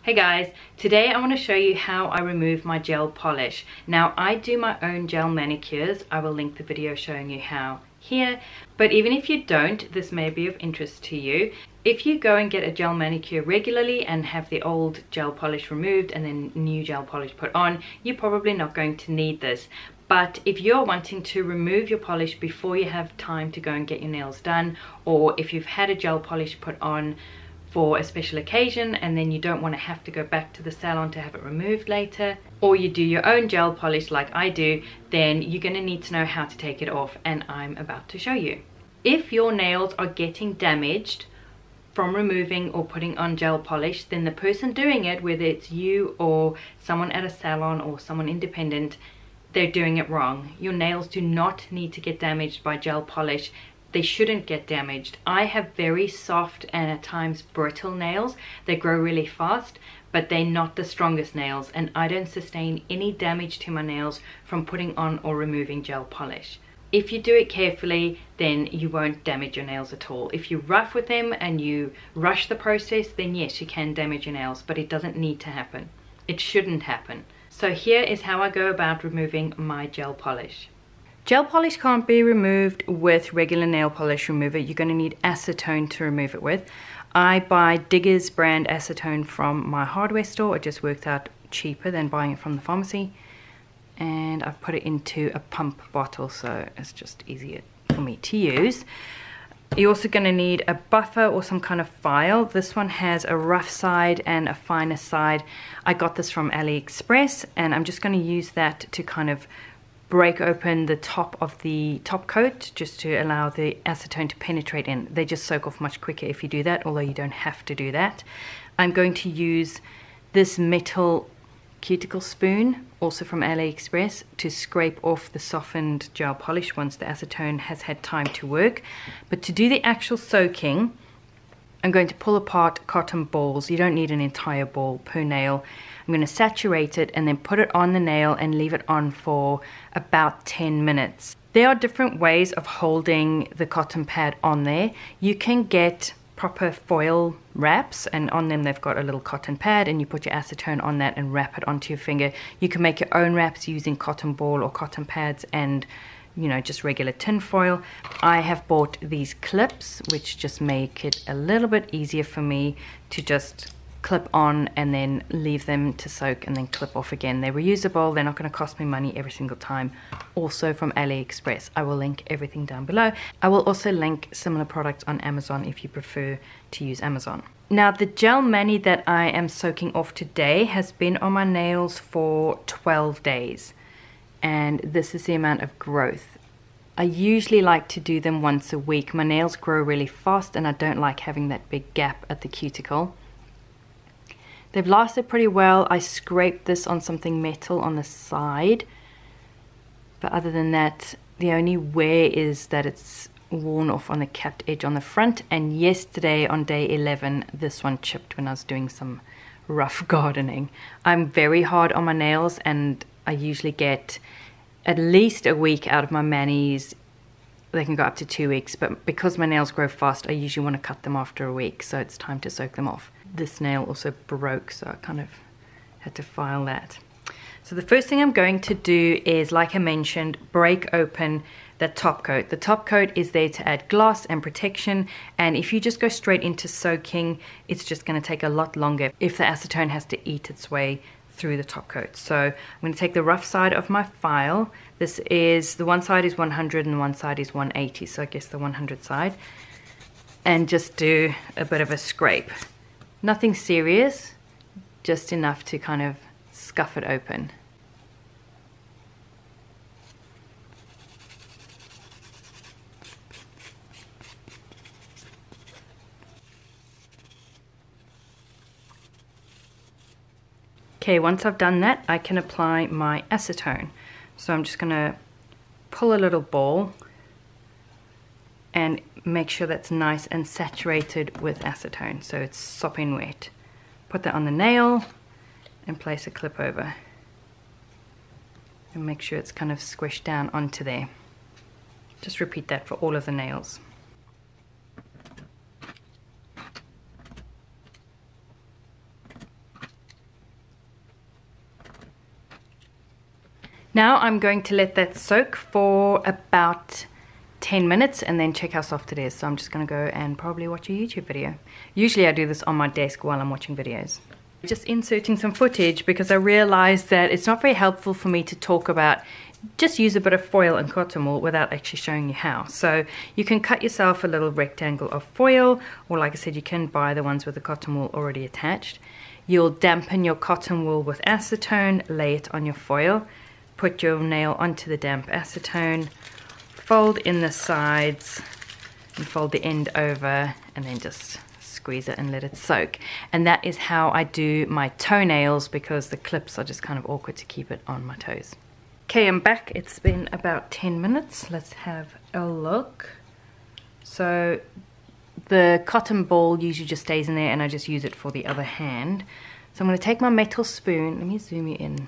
Hey guys, today I want to show you how I remove my gel polish. Now I do my own gel manicures. I will link the video showing you how here, but even if you don't, this may be of interest to you. If you go and get a gel manicure regularly and have the old gel polish removed and then new gel polish put on, you're probably not going to need this. But if you're wanting to remove your polish before you have time to go and get your nails done, or if you've had a gel polish put on for a special occasion and then you don't want to have to go back to the salon to have it removed later, or you do your own gel polish like I do, then you're going to need to know how to take it off, and I'm about to show you. If your nails are getting damaged from removing or putting on gel polish, then the person doing it, whether it's you or someone at a salon or someone independent, they're doing it wrong. Your nails do not need to get damaged by gel polish. They shouldn't get damaged. I have very soft and at times brittle nails. They grow really fast, but they're not the strongest nails, and I don't sustain any damage to my nails from putting on or removing gel polish. If you do it carefully, then you won't damage your nails at all. If you're rough with them and you rush the process, then yes, you can damage your nails, but it doesn't need to happen. It shouldn't happen. So here is how I go about removing my gel polish. Gel polish can't be removed with regular nail polish remover. You're going to need acetone to remove it with. I buy Digger's brand acetone from my hardware store. It just worked out cheaper than buying it from the pharmacy. And I've put it into a pump bottle, so it's just easier for me to use. You're also going to need a buffer or some kind of file. This one has a rough side and a finer side. I got this from AliExpress, and I'm just going to use that to kind of break open the top of the top coat, just to allow the acetone to penetrate in. They just soak off much quicker if you do that, although you don't have to do that. I'm going to use this metal cuticle spoon, also from AliExpress, to scrape off the softened gel polish once the acetone has had time to work. But to do the actual soaking, I'm going to pull apart cotton balls. You don't need an entire ball per nail. I'm going to saturate it and then put it on the nail and leave it on for about 10 minutes. There are different ways of holding the cotton pad on there. You can get proper foil wraps, and on them they've got a little cotton pad, and you put your acetone on that and wrap it onto your finger. You can make your own wraps using cotton ball or cotton pads and, you know, just regular tin foil. I have bought these clips, which just make it a little bit easier for me to just clip on and then leave them to soak and then clip off again. They're reusable. They're not going to cost me money every single time. Also from AliExpress. I will link everything down below. I will also link similar products on Amazon if you prefer to use Amazon. Now, the gel mani that I am soaking off today has been on my nails for 12 days. And this is the amount of growth. I usually like to do them once a week. My nails grow really fast and I don't like having that big gap at the cuticle. They've lasted pretty well. I scraped this on something metal on the side, but other than that, the only wear is that it's worn off on the capped edge on the front. And yesterday on day 11, this one chipped when I was doing some rough gardening. I'm very hard on my nails, and I usually get at least a week out of my manis. They can go up to 2 weeks, but because my nails grow fast, I usually want to cut them after a week, so it's time to soak them off. This nail also broke, so I kind of had to file that. So the first thing I'm going to do is, like I mentioned, break open the top coat. The top coat is there to add gloss and protection, and if you just go straight into soaking, it's just going to take a lot longer if the acetone has to eat its way through the top coat. So I'm going to take the rough side of my file. This is, the one side is 100 and one side is 180, so I guess the 100 side, and just do a bit of a scrape. Nothing serious, just enough to kind of scuff it open. Okay, once I've done that, I can apply my acetone. So I'm just going to pull a little ball and make sure that's nice and saturated with acetone, so it's sopping wet. Put that on the nail and place a clip over. And make sure it's kind of squished down onto there. Just repeat that for all of the nails. Now I'm going to let that soak for about 10 minutes and then check how soft it is. So I'm just going to go and probably watch a YouTube video. Usually I do this on my desk while I'm watching videos. Just inserting some footage because I realized that it's not very helpful for me to talk about just use a bit of foil and cotton wool without actually showing you how. So you can cut yourself a little rectangle of foil, or like I said, you can buy the ones with the cotton wool already attached. You'll dampen your cotton wool with acetone, lay it on your foil, put your nail onto the damp acetone, fold in the sides and fold the end over, and then just squeeze it and let it soak. And that is how I do my toenails, because the clips are just kind of awkward to keep it on my toes. Okay, I'm back. It's been about 10 minutes. Let's have a look. So the cotton ball usually just stays in there and I just use it for the other hand. So I'm going to take my metal spoon. Let me zoom you in.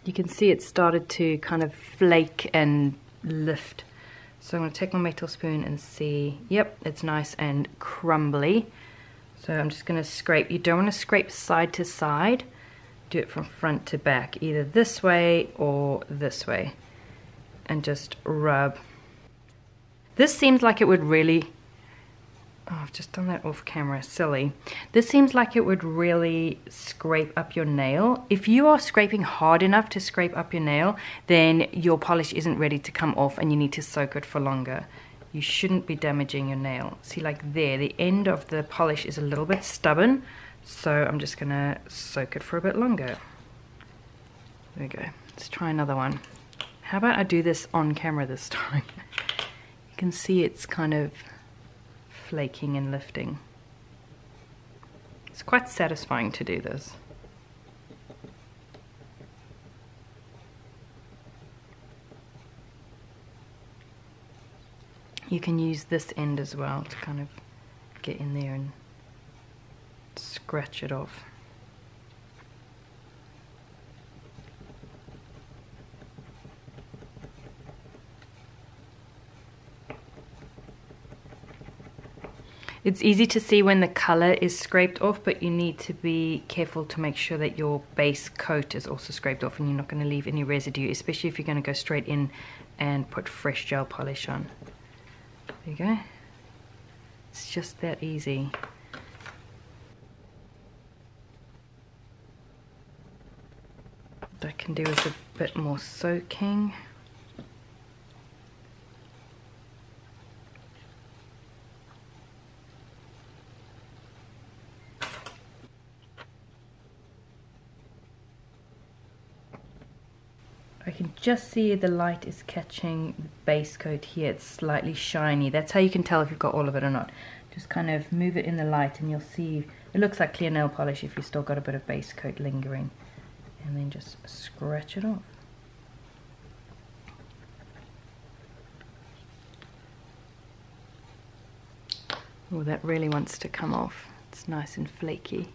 You can see it started to kind of flake and lift. So I'm going to take my metal spoon and see, yep, it's nice and crumbly. So I'm just going to scrape. You don't want to scrape side to side. Do it from front to back, either this way or this way. And just rub. This seems like it would really... Oh, I've just done that off camera, silly. This seems like it would really scrape up your nail. If you are scraping hard enough to scrape up your nail, then your polish isn't ready to come off and you need to soak it for longer. You shouldn't be damaging your nail. See, like there, the end of the polish is a little bit stubborn, so I'm just gonna soak it for a bit longer. There we go. Let's try another one. How about I do this on camera this time? You can see it's kind of flaking and lifting. It's quite satisfying to do this. You can use this end as well to kind of get in there and scratch it off. It's easy to see when the color is scraped off, but you need to be careful to make sure that your base coat is also scraped off and you're not going to leave any residue, especially if you're going to go straight in and put fresh gel polish on. There you go. It's just that easy. What I can do is a bit more soaking. I can just see the light is catching the base coat here. It's slightly shiny. That's how you can tell if you've got all of it or not. Just kind of move it in the light and you'll see it looks like clear nail polish if you've still got a bit of base coat lingering. And then just scratch it off. Oh, that really wants to come off. It's nice and flaky.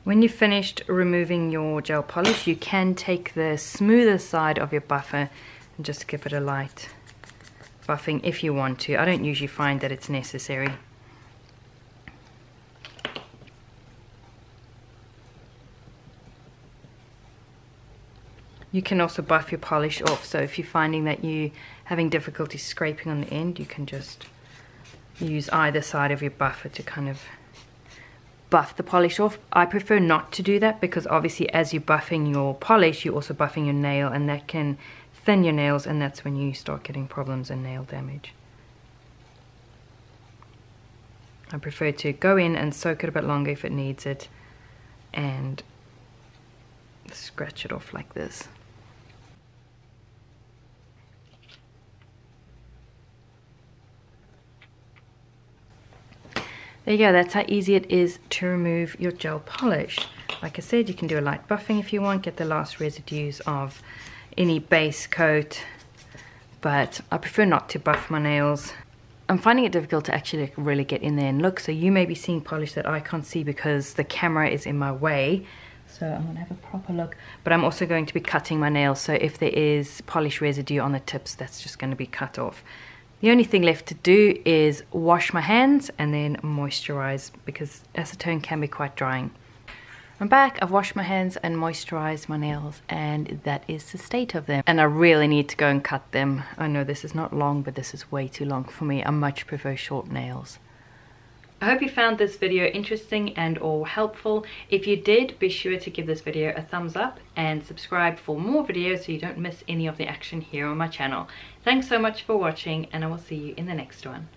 When you've finished removing your gel polish, you can take the smoother side of your buffer and just give it a light buffing if you want to. I don't usually find that it's necessary. You can also buff your polish off, so if you're finding that you're having difficulty scraping on the end, you can just use either side of your buffer to kind of buff the polish off. I prefer not to do that because obviously as you're buffing your polish, you're also buffing your nail, and that can thin your nails, and that's when you start getting problems and nail damage. I prefer to go in and soak it a bit longer if it needs it and scratch it off like this. There you go, that's how easy it is to remove your gel polish. Like I said, you can do a light buffing if you want, get the last residues of any base coat, but I prefer not to buff my nails. I'm finding it difficult to actually really get in there and look, so you may be seeing polish that I can't see because the camera is in my way, So I'm gonna have a proper look. But I'm also going to be cutting my nails, so if there is polish residue on the tips, that's just going to be cut off. The only thing left to do is wash my hands and then moisturize, because acetone can be quite drying. I'm back, I've washed my hands and moisturized my nails, and that is the state of them. And I really need to go and cut them. I know this is not long, but this is way too long for me. I much prefer short nails. I hope you found this video interesting and or helpful. If you did, be sure to give this video a thumbs up and subscribe for more videos so you don't miss any of the action here on my channel. Thanks so much for watching, and I will see you in the next one.